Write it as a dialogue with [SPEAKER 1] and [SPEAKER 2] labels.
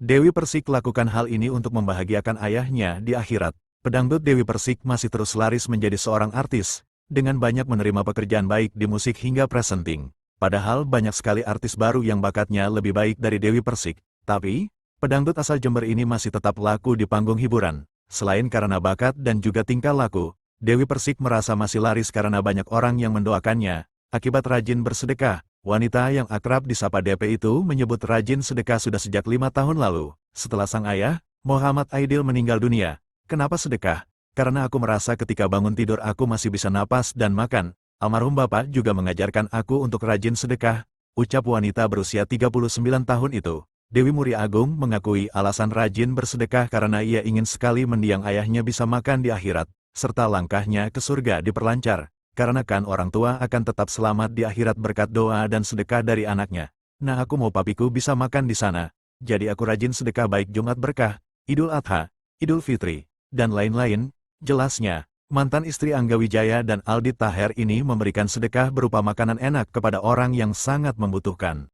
[SPEAKER 1] Dewi Persik lakukan hal ini untuk membahagiakan ayahnya di akhirat. Pedangdut Dewi Persik masih terus laris menjadi seorang artis, dengan banyak menerima pekerjaan baik di musik hingga presenting. Padahal banyak sekali artis baru yang bakatnya lebih baik dari Dewi Persik. Tapi, pedangdut asal Jember ini masih tetap laku di panggung hiburan. Selain karena bakat dan juga tingkah laku, Dewi Persik merasa masih laris karena banyak orang yang mendoakannya. Akibat rajin bersedekah, wanita yang akrab disapa DP itu menyebut rajin sedekah sudah sejak 5 tahun lalu. Setelah sang ayah, Muhammad Aidil meninggal dunia. Kenapa sedekah? Karena aku merasa ketika bangun tidur aku masih bisa napas dan makan. Almarhum bapak juga mengajarkan aku untuk rajin sedekah, ucap wanita berusia 39 tahun itu. Dewi Muria Agung mengakui alasan rajin bersedekah karena ia ingin sekali mendiang ayahnya bisa makan di akhirat, serta langkahnya ke surga diperlancar. Karena kan orang tua akan tetap selamat di akhirat berkat doa dan sedekah dari anaknya. Nah aku mau papiku bisa makan di sana. Jadi aku rajin sedekah baik Jumat Berkah, Idul Adha, Idul Fitri, dan lain-lain. Jelasnya, mantan istri Angga Wijaya dan Aldi Taher ini memberikan sedekah berupa makanan enak kepada orang yang sangat membutuhkan.